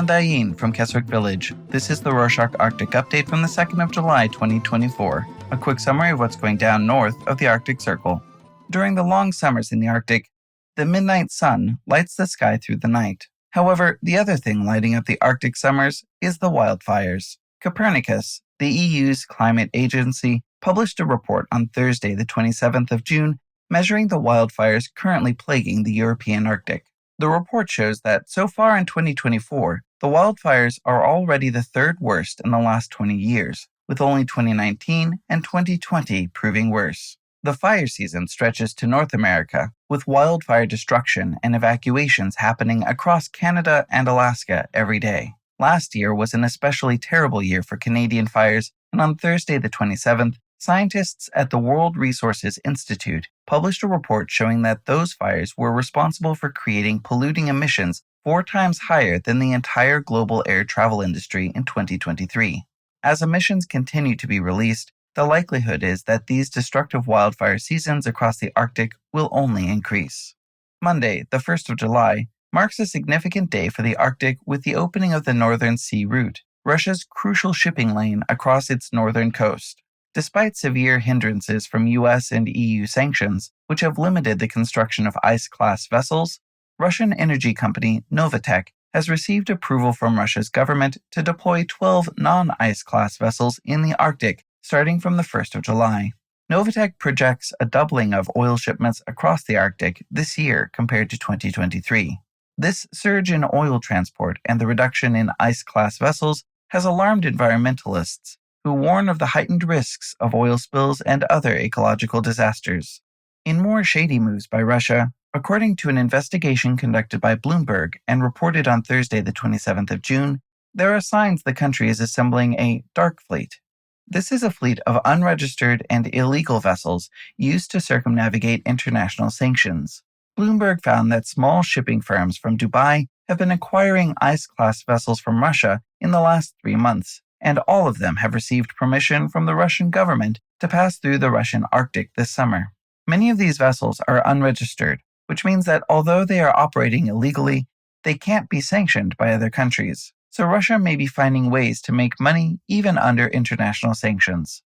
Dayin from Keswick Village. This is the Rorshok Arctic Update from the 2nd of July 2024. A quick summary of what's going down north of the Arctic Circle. During the long summers in the Arctic, the midnight sun lights the sky through the night. However, the other thing lighting up the Arctic summers is the wildfires. Copernicus, the EU's climate agency, published a report on Thursday, the 27th of June, measuring the wildfires currently plaguing the European Arctic. The report shows that so far in 2024, the wildfires are already the third worst in the last 20 years, with only 2019 and 2020 proving worse. The fire season stretches to North America, with wildfire destruction and evacuations happening across Canada and Alaska every day. Last year was an especially terrible year for Canadian fires, and on Thursday the 27th, scientists at the World Resources Institute published a report showing that those fires were responsible for creating polluting emissions 4 times higher than the entire global air travel industry in 2023. As emissions continue to be released, the likelihood is that these destructive wildfire seasons across the Arctic will only increase. Monday, the 1st of July, marks a significant day for the Arctic with the opening of the Northern Sea Route, Russia's crucial shipping lane across its northern coast. Despite severe hindrances from US and EU sanctions, which have limited the construction of ice-class vessels, Russian energy company Novatek has received approval from Russia's government to deploy 12 non-ice-class vessels in the Arctic starting from the 1st of July. Novatek projects a doubling of oil shipments across the Arctic this year compared to 2023. This surge in oil transport and the reduction in ice-class vessels has alarmed environmentalists, who warn of the heightened risks of oil spills and other ecological disasters. In more shady moves by Russia, according to an investigation conducted by Bloomberg and reported on Thursday the 27th of June, there are signs the country is assembling a dark fleet. This is a fleet of unregistered and illegal vessels used to circumnavigate international sanctions. Bloomberg found that small shipping firms from Dubai have been acquiring ice-class vessels from Russia in the last 3 months, and all of them have received permission from the Russian government to pass through the Russian Arctic this summer. Many of these vessels are unregistered, which means that although they are operating illegally, they can't be sanctioned by other countries. So Russia may be finding ways to make money even under international sanctions.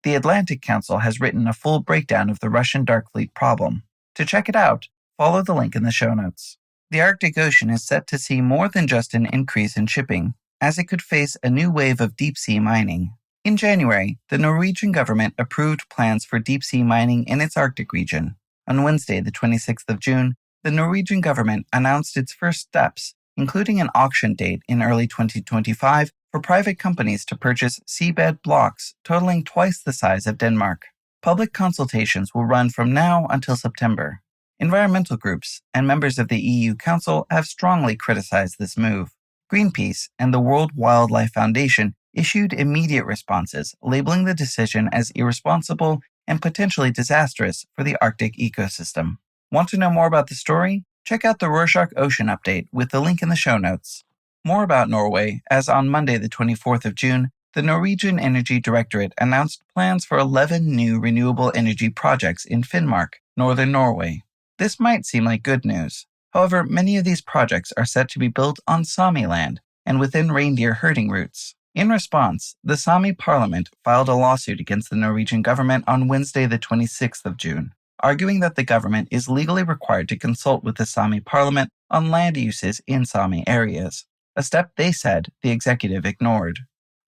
The Atlantic Council has written a full breakdown of the Russian Dark Fleet problem. To check it out, follow the link in the show notes. The Arctic Ocean is set to see more than just an increase in shipping, as it could face a new wave of deep-sea mining. In January, the Norwegian government approved plans for deep-sea mining in its Arctic region. On Wednesday, the 26th of June, the Norwegian government announced its first steps, including an auction date in early 2025 for private companies to purchase seabed blocks totaling twice the size of Denmark. Public consultations will run from now until September. Environmental groups and members of the EU Council have strongly criticized this move. Greenpeace and the World Wildlife Foundation issued immediate responses, labeling the decision as irresponsible and potentially disastrous for the Arctic ecosystem. Want to know more about the story? Check out the Rorshok Ocean Update with the link in the show notes. More about Norway, as on Monday the 24th of June, the Norwegian Energy Directorate announced plans for 11 new renewable energy projects in Finnmark, northern Norway. This might seem like good news. However, many of these projects are set to be built on Sami land and within reindeer herding routes. In response, the Sami parliament filed a lawsuit against the Norwegian government on Wednesday the 26th of June, arguing that the government is legally required to consult with the Sami parliament on land uses in Sami areas, a step they said the executive ignored.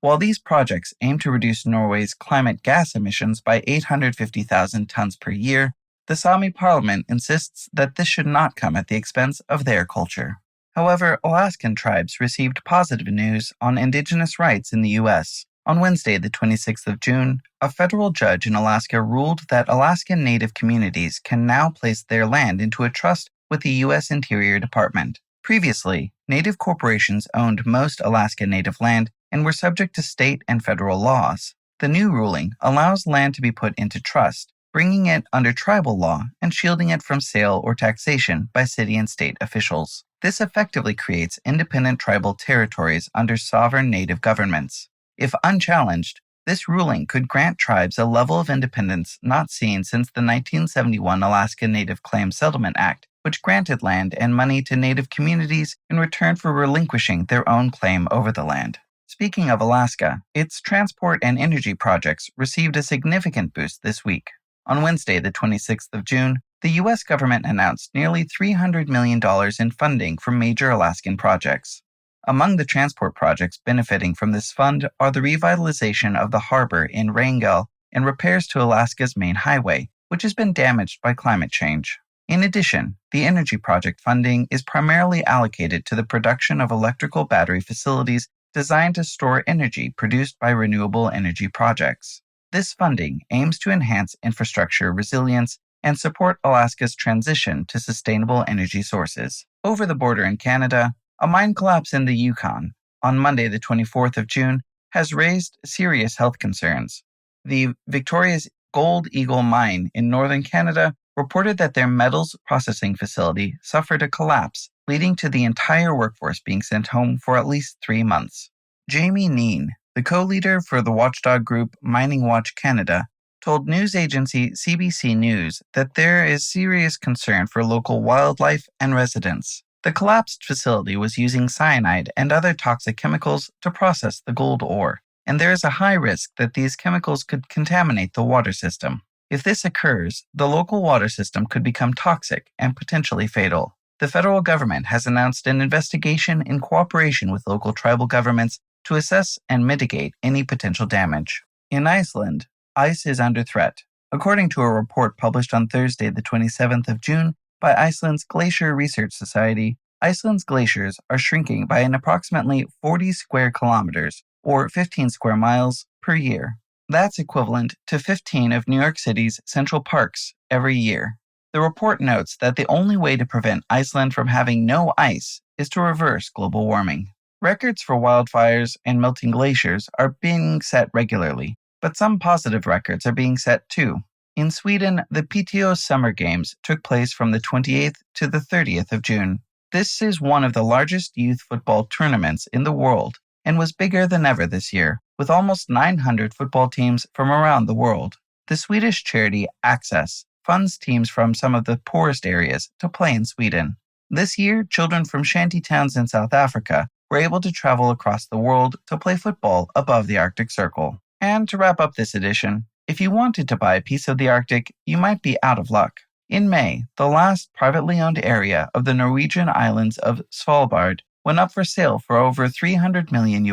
While these projects aim to reduce Norway's climate gas emissions by 850,000 tons per year, the Sami parliament insists that this should not come at the expense of their culture. However, Alaskan tribes received positive news on indigenous rights in the U.S. On Wednesday, the 26th of June, a federal judge in Alaska ruled that Alaskan Native communities can now place their land into a trust with the U.S. Interior Department. Previously, Native corporations owned most Alaska Native land and were subject to state and federal laws. The new ruling allows land to be put into trust, bringing it under tribal law and shielding it from sale or taxation by city and state officials. This effectively creates independent tribal territories under sovereign Native governments. If unchallenged, This ruling could grant tribes a level of independence not seen since the 1971 Alaska Native Claims Settlement Act, which granted land and money to Native communities in return for relinquishing their own claim over the land. Speaking of Alaska, its transport and energy projects received a significant boost this week. On Wednesday, the 26th of June, the U.S. government announced nearly $300 million in funding for major Alaskan projects. Among the transport projects benefiting from this fund are the revitalization of the harbor in Wrangell and repairs to Alaska's main highway, which has been damaged by climate change. In addition, the energy project funding is primarily allocated to the production of electrical battery facilities designed to store energy produced by renewable energy projects. This funding aims to enhance infrastructure resilience and support Alaska's transition to sustainable energy sources. Over the border in Canada, a mine collapse in the Yukon on Monday, the 24th of June, has raised serious health concerns. The Victoria's Gold Eagle mine in northern Canada reported that their metals processing facility suffered a collapse, leading to the entire workforce being sent home for at least 3 months. Jamie Neen, the co-leader for the watchdog group Mining Watch Canada, told news agency CBC News that there is serious concern for local wildlife and residents. The collapsed facility was using cyanide and other toxic chemicals to process the gold ore, and there is a high risk that these chemicals could contaminate the water system. If this occurs, the local water system could become toxic and potentially fatal. The federal government has announced an investigation in cooperation with local tribal governments to assess and mitigate any potential damage. In Iceland, ice is under threat. According to a report published on Thursday, the 27th of June, by Iceland's Glacier Research Society, Iceland's glaciers are shrinking by an approximately 40 square kilometers, or 15 square miles, per year. That's equivalent to 15 of New York City's central parks every year. The report notes that the only way to prevent Iceland from having no ice is to reverse global warming. Records for wildfires and melting glaciers are being set regularly, but some positive records are being set too. In Sweden, the PTO Summer Games took place from the 28th to the 30th of June. This is one of the largest youth football tournaments in the world and was bigger than ever this year, with almost 900 football teams from around the world. The Swedish charity Access funds teams from some of the poorest areas to play in Sweden. This year, children from shanty towns in South Africa were able to travel across the world to play football above the Arctic Circle. And to wrap up this edition, if you wanted to buy a piece of the Arctic, you might be out of luck. In May, the last privately owned area of the Norwegian islands of Svalbard went up for sale for over $300 million.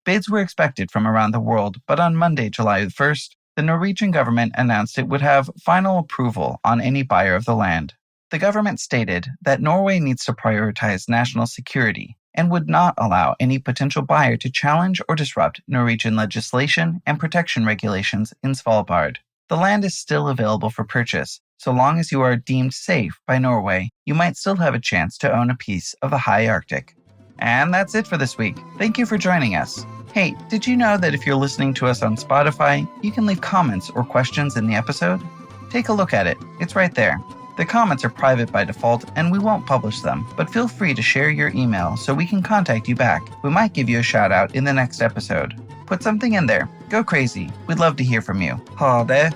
Bids were expected from around the world, but on Monday, July 1st, the Norwegian government announced it would have final approval on any buyer of the land. The government stated that Norway needs to prioritize national security and would not allow any potential buyer to challenge or disrupt Norwegian legislation and protection regulations in Svalbard. The land is still available for purchase. So long as you are deemed safe by Norway, you might still have a chance to own a piece of the high Arctic. And that's it for this week. Thank you for joining us. Hey, did you know that if you're listening to us on Spotify, you can leave comments or questions in the episode? Take a look at it. It's right there. The comments are private by default, and we won't publish them, but feel free to share your email so we can contact you back. We might give you a shout out in the next episode. Put something in there. Go crazy. We'd love to hear from you. Ha det.